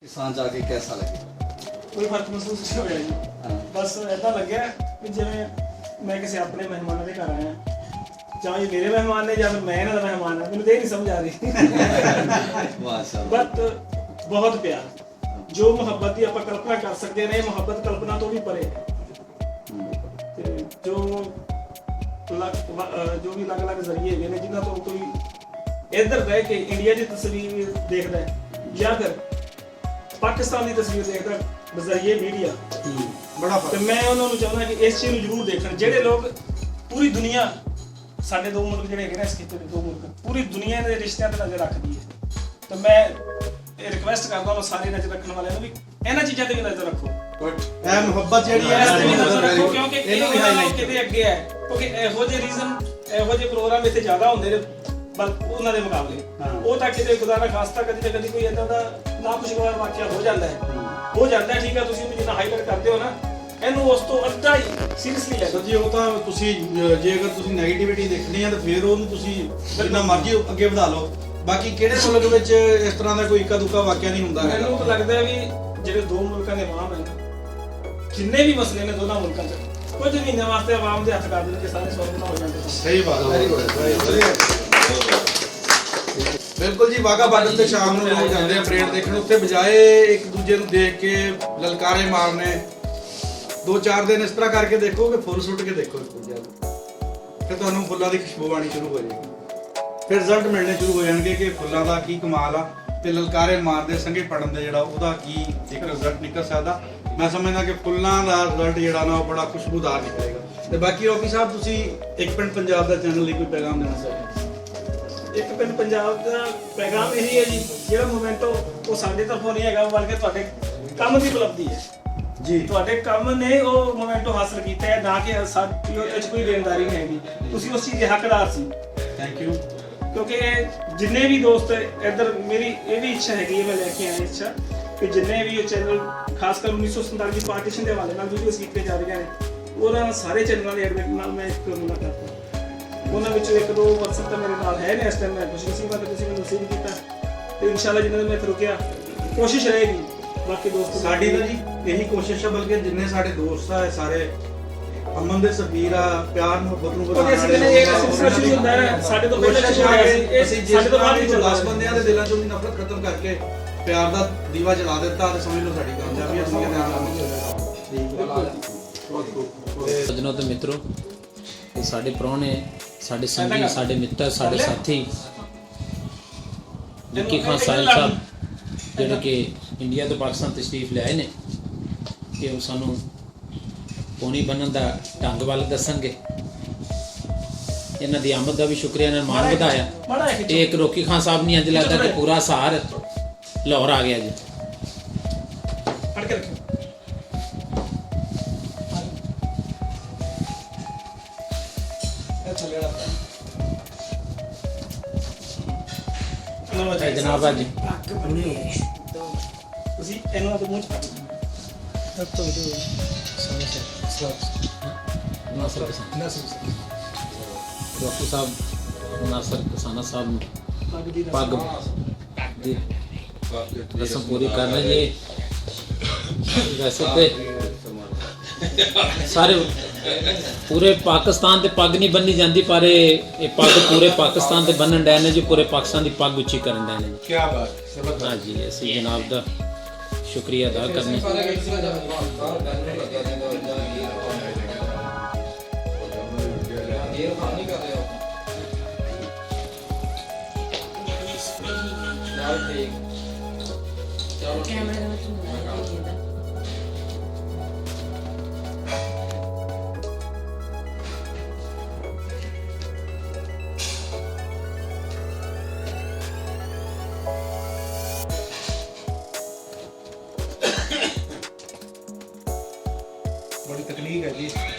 ਪਾਕਿਸਤਾਨ ਜਾ ਕੇ कैसा लगे? ਕੋਈ ਫਰਕ ਮਹਿਸੂਸ ਨਹੀਂ ਹੋਇਆ ਜੀ। ਬਸ ਏਦਾਂ ਲੱਗਿਆ ਕਿ ਜਿਵੇਂ ਮੈਂ ਕਿਸੇ ਆਪਣੇ ਮਹਿਮਾਨਾਂ ਦੇ ਘਰ ਆਇਆ, ਜਾਂ ਇਹ ਮੇਰੇ ਮਹਿਮਾਨ ਨੇ ਜਾਂ ਫਿਰ ਮੈਂ ਇਹਨਾਂ ਦਾ ਮਹਿਮਾਨ ਹਾਂ, ਮੈਨੂੰ ਤਾਂ ਇਹ ਨਹੀਂ ਸਮਝ ਆ ਰਹੀ। माशाल्लाह। ਬਟ ਬਹੁਤ ਪਿਆਰ, ਜੋ ਮੁਹੱਬਤ ਦੀ ਆਪਾਂ ਕਲਪਨਾ ਕਰ ਸਕਦੇ ਨੇ, ਇਹ ਮੁਹੱਬਤ ਕਲਪਨਾ ਤੋਂ ਵੀ ਪਰੇ ਹੈ। ਤੇ ਜੋ ਵੀ ਅਲੱਗ-ਅਲੱਗ ਜ਼ਰੀਏ ਹੈਗੇ ਨੇ ਜਿਨ੍ਹਾਂ ਤੋਂ ਕੋਈ ਇੱਧਰ ਰਹਿ ਕੇ ਇੰਡੀਆ ਦੀ ਤਸਵੀਰ ਦੇਖਦਾ ਹੈ ਜਾਂ ਫਿਰ ਪਾਕਿਸਤਾਨ ਦੀ ਤਸਵੀਰ ਦੇਖਦਾ ਬਜ਼ਰੀਏ ਮੀਡੀਆ, ਬੜਾ ਤੇ ਮੈਂ ਉਹਨਾਂ ਨੂੰ ਚਾਹੁੰਦਾ ਕਿ ਇਸ ਚੀਜ਼ ਨੂੰ ਜ਼ਰੂਰ ਦੇਖਣ। ਜਿਹੜੇ ਲੋਕ ਪੂਰੀ ਦੁਨੀਆ, ਸਾਡੇ ਦੋ ਮੁਲਕ ਜਿਹੜੇ ਹੈਗੇ ਨੇ ਇਸ ਖਿੱਤੇ ਦੇ ਦੋ ਮੁਲਕ, ਪੂਰੀ ਦੁਨੀਆ ਦੇ ਰਿਸ਼ਤਿਆਂ ਤੇ ਨਜ਼ਰ ਰੱਖਦੀ ਹੈ, ਤੇ ਮੈਂ ਇਹ ਰਿਕਵੈਸਟ ਕਰਦਾ ਹਾਂ ਸਾਰੇ ਨਜ਼ਰ ਰੱਖਣ ਵਾਲਿਆਂ ਨੂੰ ਵੀ ਇਹਨਾਂ ਚੀਜ਼ਾਂ ਤੇ ਵੀ ਨਜ਼ਰ ਰੱਖੋ। ਇਹ ਮੁਹੱਬਤ ਜਿਹੜੀ ਹੈ ਇਸ ਤੇ ਵੀ ਨਜ਼ਰ ਰੱਖੋ, ਕਿਉਂਕਿ ਇਹਨੂੰ ਵੀ ਹਾਈਲਾਈਟ ਕਿਤੇ ਅੱਗੇ ਹੈ, ਕਿਉਂਕਿ ਇਹੋ ਜਿਹੇ ਰੀਜ਼ਨ, ਇਹੋ ਜਿਹੇ ਪ੍ਰੋਗਰਾਮ ਇੱਥੇ ਜ਼ਿਆਦਾ ਹੁੰਦੇ ਨੇ ਉਹਨਾਂ ਦੇ ਮੁਕਾਬਲੇ। ਉਹ ਤਾਂ ਕਿਤੇ ਖੁਦਾ ਨਾ ਖਾਸਤਾ ਕਦੀ ਨਾ ਕਦੀ ਕੋਈ ਏਦਾਂ ਦਾ ਨਾਖੁਸ਼ਗਵਾਰ ਵਾਕਿਆ ਹੋ ਜਾਂਦਾ ਹੈ, ਠੀਕ ਹੈ। ਤੁਸੀਂ ਉਹਨੂੰ ਜਿੰਨਾ ਹਾਈਲਾਈਟ ਕਰਦੇ ਹੋ ਨਾ, ਇਹਨੂੰ ਉਸ ਤੋਂ ਅੱਧਾ ਹੀ ਸੀਰੀਅਸਲੀ ਲੈ ਸਰ ਜੀ, ਉਹ ਤਾਂ ਤੁਸੀਂ ਜੇ ਅਗਰ ਤੁਸੀਂ ਨੈਗੇਟਿਵਿਟੀ ਦੇਖਣੀ ਹੈ ਤਾਂ ਫਿਰ ਉਹਨੂੰ ਤੁਸੀਂ ਜਿੰਨਾ ਮਰਜ਼ੀ ਅੱਗੇ ਵਧਾ ਲਓ। ਬਾਕੀ ਕਿਹੜੇ ਮੁਲਕ ਵਿੱਚ ਇਸ ਤਰ੍ਹਾਂ ਦਾ ਕੋਈ ਇੱਕਾ ਦੁੱਕਾ ਵਾਕਿਆ ਨਹੀਂ ਹੁੰਦਾ ਮੈਨੂੰ ਤਾਂ ਲੱਗਦਾ ਹੈ ਵੀ ਜਿਹੜੇ ਦੋ ਮੁਲਕਾਂ ਦੇ ਇਮਾਮ ਹਨ, ਜਿੰਨੇ ਵੀ ਮਸਲੇ ਨੇ ਦੋਨਾਂ ਮੁਲਕਾਂ 'ਚ, ਕੁਝ ਮਹੀਨਿਆਂ ਵਾਸਤੇ ਆਵਾਮ ਦੇ ਹੱਥ ਕਰ ਦੇਣ ਕਿ ਸਾਰੇ ਸੌਲਵ ਹੋ ਜਾਂਦੇ। ਸਹੀ ਬਾਤ ਹੈ। ਬਿਲਕੁਲ ਜੀ, ਵਾਘਾ ਬਾਰਡਰ ਤੇ ਸ਼ਾਮ ਨੂੰ ਲੋਕ ਜਾਂਦੇ ਆ ਪਰੇਡ ਦੇਖਣ, ਉੱਥੇ ਬਜਾਏ ਇੱਕ ਦੂਜੇ ਨੂੰ ਦੇਖ ਕੇ ਲਲਕਾਰੇ ਮਾਰਨੇ, 2-4 ਦਿਨ ਇਸ ਤਰ੍ਹਾਂ ਕਰਕੇ ਦੇਖੋ ਕਿ ਫੁੱਲ ਸੁੱਟ ਕੇ ਦੇਖੋ ਇੱਕ ਦੂਜੇ ਨੂੰ, ਫਿਰ ਤੁਹਾਨੂੰ ਫੁੱਲਾਂ ਦੀ ਖੁਸ਼ਬੂ ਆਣੀ ਸ਼ੁਰੂ ਹੋ ਜਾਏਗੀ, ਫਿਰ ਰਿਜ਼ਲਟ ਮਿਲਣੇ ਸ਼ੁਰੂ ਹੋ ਜਾਣਗੇ ਕਿ ਫੁੱਲਾਂ ਦਾ ਕੀ ਕਮਾਲ ਆ ਤੇ ਲਲਕਾਰੇ ਮਾਰਦੇ ਸੰਘੇ ਪੜਨ ਦੇ ਜਿਹੜਾ ਉਹਦਾ ਕੀ ਇੱਕ ਰਿਜ਼ਲਟ ਨਿਕਲ ਸਕਦਾ। ਮੈਂ ਸਮਝਦਾ ਕਿ ਫੁੱਲਾਂ ਦਾ ਰਿਜ਼ਲਟ ਜਿਹੜਾ ਨਾ ਉਹ ਬੜਾ ਖੁਸ਼ਬੂਦਾਰ ਨਿਕਲੇਗਾ। ਤੇ ਬਾਕੀ ਰੋਕੀ ਸਾਹਿਬ, ਤੁਸੀਂ ਇੱਕ ਪਿੰਡ ਪੰਜਾਬ ਦਾ ਚੈਨਲ ਲਈ ਕੋਈ ਪੈਗਾਮ ਦੇਣਾ ਚਾਹੁੰਦੇ? ਇੱਕ ਪਿੰਡ ਪੰਜਾਬ ਦਾ ਪੈਗਾਮ ਇਹੀ ਹੈ ਜੀ, ਜਿਹੜਾ ਮੋਮੈਂਟੋ ਉਹ ਸਾਡੇ ਤਰਫੋਂ ਨਹੀਂ ਹੈਗਾ, ਬਲਕਿ ਤੁਹਾਡੇ ਕੰਮ ਦੀ ਉਪਲਬਧੀ ਹੈ ਜੀ। ਤੁਹਾਡੇ ਕੰਮ ਨੇ ਉਹ ਮੋਮੈਂਟੋ ਹਾਸਲ ਕੀਤਾ ਹੈ, ਨਾ ਕਿ ਸਾਡੀ ਉਹਦੇ ਵਿੱਚ ਕੋਈ ਦੇਣਦਾਰੀ ਨਹੀਂ ਹੈਗੀ। ਤੁਸੀਂ ਉਸ ਚੀਜ਼ ਦੇ ਹੱਕਦਾਰ ਸੀ। Thank you. ਕਿਉਂਕਿ ਜਿੰਨੇ ਵੀ ਦੋਸਤ ਇੱਧਰ, ਮੇਰੀ ਇਹ ਵੀ ਇੱਛਾ ਹੈਗੀ ਹੈ, ਮੈਂ ਲੈ ਕੇ ਆਇਆ ਇੱਛਾ ਕਿ ਜਿੰਨੇ ਵੀ ਉਹ ਚੈਨਲ, ਖਾਸ ਕਰ 1947 ਦੀ ਪਾਰਟੀਸ਼ਨ ਦੇ ਹਵਾਲੇ ਨਾਲ ਵੀਡੀਓਜ਼ ਕੀਤੀਆਂ ਜਾ ਰਹੀਆਂ ਨੇ, ਉਹਨਾਂ ਸਾਰੇ ਚੈਨਲਾਂ ਦੇ ਐਡਮਿਟ ਨਾਲ ਮੈਂ ਇੱਕ ਮੁਲਾਕਾਤ ਕਰਦਾ। ਉਹਨਾਂ ਵਿੱਚੋਂ ਇੱਕ ਦੋ WhatsApp ਤਾਂ ਮੇਰੇ ਨਾਲ ਹੈ ਨੇ ਇਸ ਟਾਈਮ, ਮੈਂ ਖੁਸ਼ਨਸੀਬ ਤੁਸੀਂ ਮੈਨੂੰ ਰਿਸੀਵ ਕੀਤਾ, ਤੇ ਇਨਸ਼ਾਅੱਲਾ ਜਿੰਨਾਂ ਦੇ ਮੈਂ ਇੱਥੇ ਰੁਕਿਆ, ਕੋਸ਼ਿਸ਼ ਰਹੇਗੀ ਬਾਕੀ ਦੋਸਤ ਸਾਡੀ ਤਾਂ ਜੀ ਇਹੀ ਕੋਸ਼ਿਸ਼ ਹੈ, ਬਲਕਿ ਜਿੰਨੇ ਸਾਡੇ ਦੋਸਤ ਆ ਸਾਰੇ ਅਮਨ ਦੇ ਸਬੀਰ ਆ, ਪਿਆਰ ਮੁਹੱਬਤ ਨੂੰ ਕਿਉਂਕਿ ਅਸੀਂ ਕਹਿੰਦੇ ਇਹ ਸਿਲਸਿਲਾ ਸ਼ੁਰੂ ਹੁੰਦਾ ਹੈ ਸਾਡੇ ਤੋਂ ਪਹਿਲਾਂ ਸ਼ੁਰੂ ਹੋਇਆ ਸੀ, ਇਹ ਸਾਡੇ ਤੋਂ ਬਾਅਦ ਹੀ ਚੱਲਦਾ 10 ਬੰਦਿਆਂ ਦੇ ਦਿਲਾਂ ਚੋਂ ਵੀ ਨਫ਼ਰਤ ਖਤਮ ਕਰਕੇ ਪਿਆਰ ਦਾ ਦੀਵਾ ਜਲਾ ਦਿੱਤਾ ਤੇ ਸਮਝ ਲਓ ਸਾਡੀ ਕਾਮਯਾਬੀ ਅਸੀਂ ਸੱਜਣੋ ਤੇ ਮਿੱਤਰੋ, ਇਹ ਸਾਡੇ ਪ੍ਰਾਹੁਣੇ, ਸਾਡੇ ਸੰਗੀ, ਸਾਡੇ ਮਿੱਤਰ, ਸਾਡੇ ਸਾਥੀ ਵਿੱਕੀ ਖਾਨ ਸਾਹਿਬ ਜਿਹੜੇ ਕਿ ਇੰਡੀਆ ਤੋਂ ਪਾਕਿਸਤਾਨ ਤਸ਼ਰੀਫ ਲਿਆਏ ਨੇ, ਕਿ ਉਹ ਸਾਨੂੰ ਪੌਣੀ ਬੰਨਣ ਦਾ ਢੰਗ ਵੱਲ ਦੱਸਣਗੇ। ਇਹਨਾਂ ਦੀ ਆਮਦ ਦਾ ਵੀ ਸ਼ੁਕਰੀਆ, ਇਹਨਾਂ ਨੇ ਮਾਣ ਵਧਾਇਆ। ਇਹ ਇੱਕ ਰੋਕੀ ਖਾਨ ਸਾਹਿਬ ਨਹੀਂ, ਅੱਜ ਲੱਗਦਾ ਕਿ ਪੂਰਾ ਸਹਾਰ ਲਾਹੌਰ ਆ ਗਿਆ ਜੀ। ਫੜ ਕੇ ਰੱਖੋ। ਜਨਾਬ ਅੱਜ ਤੁਸੀਂ ਇਹਨਾਂ ਦਾ ਮੂੰਹ ਚ ਪਾ ਨਾਸਰ ਡਾਕਟਰ ਸਾਹਿਬ, ਨਾਸਰ ਕਸਾਨਾ ਸਾਹਿਬ ਨੂੰ ਪੱਗ ਦੀ ਰਸਮ ਪੂਰੀ ਕਰਨਾ ਜੀ। ਵੈਸੇ ਤੇ ਸਾਰੇ ਪੂਰੇ ਪਾਕਿਸਤਾਨ ਤੇ ਪੱਗ ਨਹੀਂ ਬੰਨੀ ਜਾਂਦੀ, ਪਰ ਇਹ ਪੱਗ ਪੂਰੇ ਪਾਕਿਸਤਾਨ ਤੇ ਬੰਨਣ ਡਏ ਨੇ ਜੀ, ਪੂਰੇ ਪਾਕਿਸਤਾਨ ਦੀ ਪੱਗ ਉੱਚੀ ਕਰਨ ਡਏ ਨੇ। ਕੀ ਬਾਤ। ਹਾਂ ਜੀ, ਅਸੀਂ ਜਨਾਬ ਦਾ ਸ਼ੁਕਰੀਆ ਅਦਾ ਕਰਨੇ। ਬੜੀ ਤਕਨੀਕ ਹੈ ਜੀ,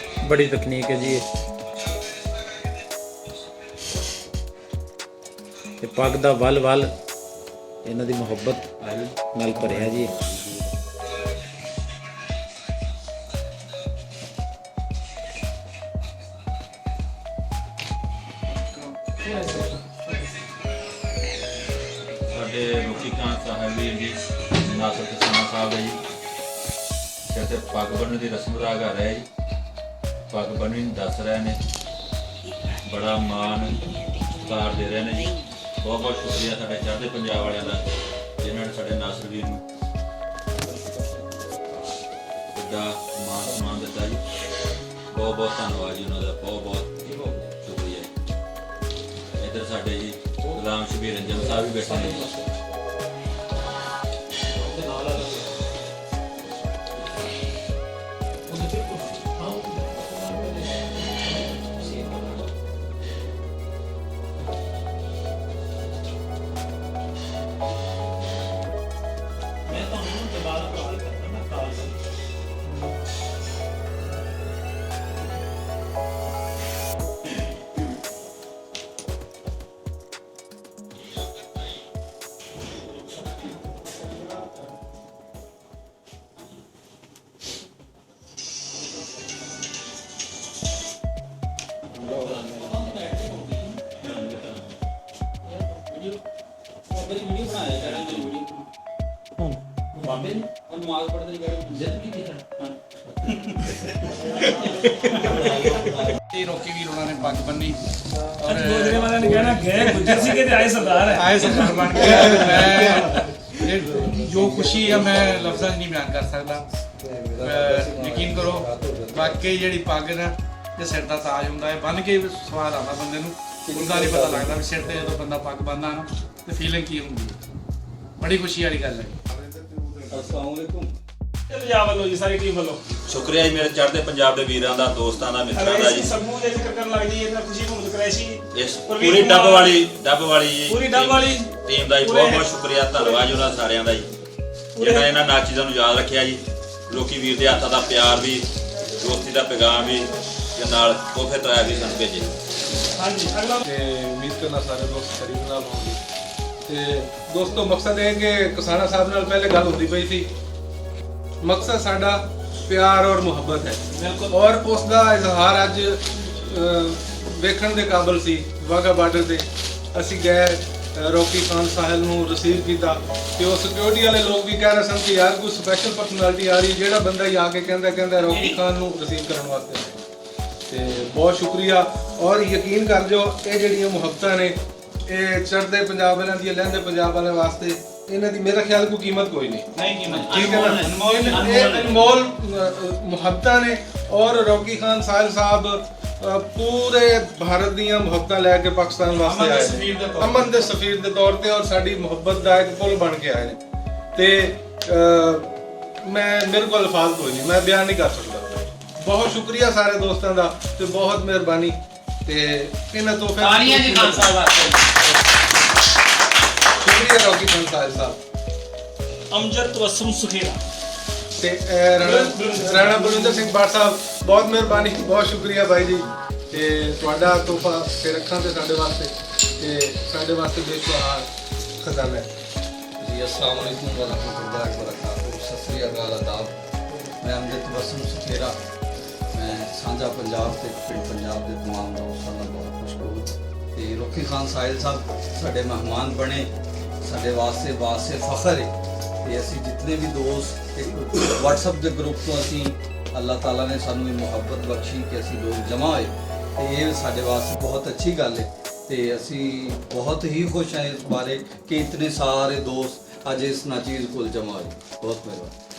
ਬੜੀ ਤਕਨੀਕ ਹੈ ਜੀ। ਇਹ ਪੱਗ ਦਾ ਵੱਲ ਵੱਲ ਇਹਨਾਂ ਦੀ ਮੁਹੱਬਤ ਨਾਲ ਭਰਿਆ ਜੀ। ਸਾਡੇ ਰੋਕੀ ਖਾਨ ਸਾਹਿਬ ਜੀ ਨਾਸਰ ਕਿਸਾਨਾ ਸਾਹਿਬ ਹੈ ਜੀ। ਸਿਰ ਤੇ ਪੱਗ ਬੰਨ੍ਹਣ ਦੀ ਰਸਮ ਅਦਾ ਕਰ ਰਿਹਾ ਜੀ। ਪੱਗ ਬੰਨ੍ਹਣੀ ਨੂੰ ਦੱਸ ਰਹੇ ਨੇ, ਬੜਾ ਮਾਣ ਸਤਿਕਾਰ ਦੇ ਰਹੇ ਨੇ ਜੀ। ਬਹੁਤ ਬਹੁਤ ਸ਼ੁਕਰੀਆ ਸਾਡੇ ਚੜ੍ਹਦੇ ਪੰਜਾਬ ਵਾਲਿਆਂ ਦਾ, ਜਿਨ੍ਹਾਂ ਨੇ ਸਾਡੇ ਨਾਸਰ ਵੀਰ ਨੂੰ ਵੱਡਾ ਮਾਣ ਸਨਮਾਨ ਦਿੱਤਾ ਜੀ। ਬਹੁਤ ਬਹੁਤ ਧੰਨਵਾਦ ਜੀ ਉਹਨਾਂ ਦਾ, ਬਹੁਤ ਬਹੁਤ ਸ਼ੁਕਰੀਆ ਜੀ। ਇੱਧਰ ਸਾਡੇ ਜੀ ਗੁਲਾਮ ਸ਼ਬੀਰ ਰੰਜਨ ਸਾਹਿਬ ਵੀ ਬੈਠੇ ਨੇ ਜੀ। ਰੋਕੀ ਵੀਰ ਉਹਨਾਂ ਨੇ ਪੱਗ ਬੰਨੀ ਔਰ ਗੋਜਰੇ ਵਾਲਿਆਂ ਨੇ ਕਹਿਣਾ ਗਏ ਗੁੱਜਰ ਸੀ ਕਿ ਆਏ ਸਰਦਾਰ ਹੈ। ਆਏ ਸਰਦਾਰ ਬਣ ਕੇ ਮੈਂ ਇਹ ਜੋ ਖੁਸ਼ੀ ਆ ਮੈਂ ਲਫ਼ਜ਼ਾਂ 'ਚ ਨਹੀਂ ਬਿਆਨ ਕਰ ਸਕਦਾ। ਯਕੀਨ ਕਰੋ, ਵਾਕਈ ਜਿਹੜੀ ਪੱਗ ਨਾ ਇਹ ਸਿਰ ਦਾ ਤਾਜ ਹੁੰਦਾ ਹੈ, ਬੰਨ ਕੇ ਸਵਾਦ ਆਉਂਦਾ ਬੰਦੇ ਨੂੰ। ਉਹਦਾ ਨਹੀਂ ਪਤਾ ਲੱਗਦਾ ਵੀ ਸਿਰ ਤੇ ਜਦੋਂ ਬੰਦਾ ਪੱਗ ਬੰਨ੍ਹਦਾ ਨਾ ਤੇ ਫੀਲਿੰਗ ਕੀ ਹੁੰਦੀ ਹੈ। ਬੜੀ ਖੁਸ਼ੀ ਵਾਲੀ ਗੱਲ ਹੈ। ਪੰਜਾਬ ਵੱਲੋਂ ਜੀ, ਸਾਰੀ ਟੀਮ ਵੱਲੋਂ ਸ਼ੁਕਰੀਆ ਜੀ ਮੇਰੇ ਚੜ੍ਹਦੇ ਪੰਜਾਬ ਦੇ ਵੀਰਾਂ ਦਾ, ਦੋਸਤਾਂ ਦਾ, ਮਿੱਤਰਾਂ ਦਾ ਜੀ। ਸਭੂ ਦੇ ਜ਼ਿਕਰ ਕਰਨ ਲੱਗ ਜੀ, ਇਹਨਾਂ ਖੁਸ਼ੀ ਮੁਹੱਬਤ ਕਰੈਸ਼ੀ ਇਸ ਪੂਰੀ ਡੱਬ ਵਾਲੀ ਜੀ ਪੂਰੀ ਡੱਬ ਵਾਲੀ ਟੀਮ ਦਾ ਜੀ ਬਹੁਤ ਬਹੁਤ ਸ਼ੁਕਰੀਆ, ਧੰਨਵਾਦ ਜੀ ਉਹਨਾਂ ਸਾਰਿਆਂ ਦਾ ਜੀ, ਜਿਹਨਾਂ ਇਹਨਾਂ ਨਾਚੀਜ਼ਾਂ ਨੂੰ ਯਾਦ ਰੱਖਿਆ ਜੀ। ਲੋਕੀ ਵੀਰ ਦੇ ਹੱਥਾਂ ਦਾ ਪਿਆਰ ਵੀ, ਦੋਸਤੀ ਦਾ ਪੈਗਾਮ ਵੀ ਤੇ ਨਾਲ ਤੋਹਫੇ ਤਰਾਇਆ ਵੀ ਸਾਨੂੰ ਭੇਜੇ। ਹਾਂਜੀ ਅਗਲਾ ਤੇ ਉਮੀਦ ਕਰਨਾ ਸਾਰੇ ਦੋਸਤ ਕਰੀਬ ਨਾਲ ਹੋਣਗੇ। ਤੇ ਦੋਸਤੋ ਮਕਸਦ ਇਹ ਹੈ ਕਿ ਕਿਸਾਨਾ ਸਾਹਿਬ ਨਾਲ ਪਹਿਲੇ ਗੱਲ ਹੁੰਦੀ ਪਈ ਸੀ। ਮਕਸਦ ਸਾਡਾ ਪਿਆਰ ਔਰ ਮੁਹੱਬਤ ਹੈ ਬਿਲਕੁਲ, ਔਰ ਉਸ ਦਾ ਇਜ਼ਹਾਰ ਅੱਜ ਵੇਖਣ ਦੇ ਕਾਬਲ ਸੀ। ਵਾਘਾ ਬਾਰਡਰ ਤੇ ਅਸੀਂ ਗਏ, ਰੋਕੀ ਖਾਨ ਸਾਹਿਲ ਨੂੰ ਰਿਸੀਵ ਕੀਤਾ ਤੇ ਉਹ ਸਿਕਿਉਰਿਟੀ ਵਾਲੇ ਲੋਕ ਵੀ ਕਹਿ ਰਹੇ ਸਨ ਕਿ ਯਾਰ ਕੋਈ ਸਪੈਸ਼ਲ ਪਰਸਨੈਲਿਟੀ ਆ ਰਹੀ, ਜਿਹੜਾ ਬੰਦਾ ਹੀ ਆ ਕੇ ਕਹਿੰਦਾ ਰੋਕੀ ਖਾਨ ਨੂੰ ਰਿਸੀਵ ਕਰਨ ਵਾਸਤੇ। ਤੇ ਬਹੁਤ ਸ਼ੁਕਰੀਆ ਔਰ ਯਕੀਨ ਕਰ ਜੋ ਇਹ ਜਿਹੜੀਆਂ ਮੁਹੱਬਤਾਂ ਨੇ ਇਹ ਚੜ੍ਹਦੇ ਪੰਜਾਬ ਵਾਲਿਆਂ ਦੀਆਂ, ਲਹਿੰਦੇ ਪੰਜਾਬ ਵਾਲਿਆਂ ਵਾਸਤੇ ਇਹਨਾਂ ਦੀ ਮੇਰਾ ਖਿਆਲ ਕੋਈ ਕੀਮਤ ਕੋਈ ਨਹੀਂ। ਕੀਮਤ ਠੀਕ ਹੈ ਨਾ, ਇਹ ਅਨਮੋਲ ਮੁਹੱਬਤਾਂ ਨੇ ਔਰ ਰੋਕੀ ਖਾਨ ਸਾਹਿਲ ਸਾਹਿਬ ਪੂਰੇ ਭਾਰਤ ਦੀਆਂ ਮੁਹੱਬਤਾਂ ਲੈ ਕੇ ਪਾਕਿਸਤਾਨ ਵਾਸਤੇ ਆਏ ਨੇ, ਅਮਨ ਦੇ ਸਫੀਰ ਦੇ ਤੌਰ ਤੇ, ਔਰ ਸਾਡੀ ਮੁਹੱਬਤ ਦਾ ਇੱਕ ਪੁਲ ਬਣ ਕੇ ਆਏ ਨੇ। ਤੇ ਮੇਰੇ ਕੋਲ ਅਲਫਾਜ਼ ਕੋਈ ਨਹੀਂ, ਮੈਂ ਬਿਆਨ ਨਹੀਂ ਕਰ ਸਕਦਾ। ਬਹੁਤ ਸ਼ੁਕਰੀਆ ਸਾਰੇ ਦੋਸਤਾਂ ਦਾ ਤੇ ਬਹੁਤ ਮਿਹਰਬਾਨੀ। ਤੇ ਇਹਨਾਂ ਤੋਹਫਿਆਂ ਤਾਲੀਆਂ ਜੀ ਖਾਨ ਸਾਹਿਬ ਵਾਸਤੇ। ਸ਼ੁਕਰੀਆ ਰੋਕੀ ਖਾਨ ਸਾਹਿਲ ਸਾਹਿਬ ਅਮਜਦ ਤਵਸਮ ਸੁਖੇਰਾ ਤੇ ਰਾਣਾ ਬਲਵਿੰਦਰ ਸਿੰਘ ਬਾਠ ਸਾਹਿਬ, ਬਹੁਤ ਮਿਹਰਬਾਨੀ, ਬਹੁਤ ਸ਼ੁਕਰੀਆ ਬਾਈ ਜੀ। ਤੇ ਤੁਹਾਡਾ ਤੋਹਫਾ ਤੇ ਰੱਖਾਂ ਤੇ ਸਾਡੇ ਵਾਸਤੇ ਬੇਸ਼ੁਮਾਰ ਖਜ਼ਾਨਾ ਹੈ ਜੀ। अस्सलाम वालेकुम व रहमतुल्लाहि व बरकातहू। सत श्री अकाल आदाब। मैं अमजद तबस्सुम सुखेरा, मैं ਸਾਂਝਾ ਪੰਜਾਬ ਤੇ ਪਿੰਡ ਪੰਜਾਬ ਦੇ ਤਮਾਮ ਦੋਸਤਾਂ ਦਾ ਬਹੁਤ ਖੁਸ਼ਕੂਰ। ਤੇ ਰੋਕੀ ਖਾਨ ਸਾਹਿਲ ਸਾਹਿਬ ਸਾਡੇ ਮਹਿਮਾਨ ਬਣੇ, ਸਾਡੇ ਵਾਸਤੇ ਬਾਸੇ ਫਖਰ ਹੈ। ਤੇ ਅਸੀਂ ਜਿੰਨੇ ਵੀ ਦੋਸਤ ਇੱਕ WhatsApp ਦੇ ਗਰੁੱਪ ਤੋਂ ਅਸੀਂ ਅੱਲਾਹ ਤਾਲਾ ਨੇ ਸਾਨੂੰ ਇਹ ਮੁਹੱਬਤ ਬਖਸ਼ੀ ਕਿ ਅਸੀਂ ਲੋਕ ਜਮ੍ਹਾਂ ਹੋਏ ਤੇ ਇਹ ਸਾਡੇ ਵਾਸਤੇ ਬਹੁਤ ਅੱਛੀ ਗੱਲ ਹੈ। ਤੇ ਅਸੀਂ ਬਹੁਤ ਹੀ ਖੁਸ਼ ਹਾਂ ਇਸ ਬਾਰੇ ਕਿ ਇਤਨੇ ਸਾਰੇ ਦੋਸਤ ਅੱਜ ਇਸ ਨਾਚੀਜ਼ ਕੋਲ ਜਮ੍ਹਾਂ ਹੋਏ। ਬਹੁਤ ਮਿਹਰਬਾਨੀ।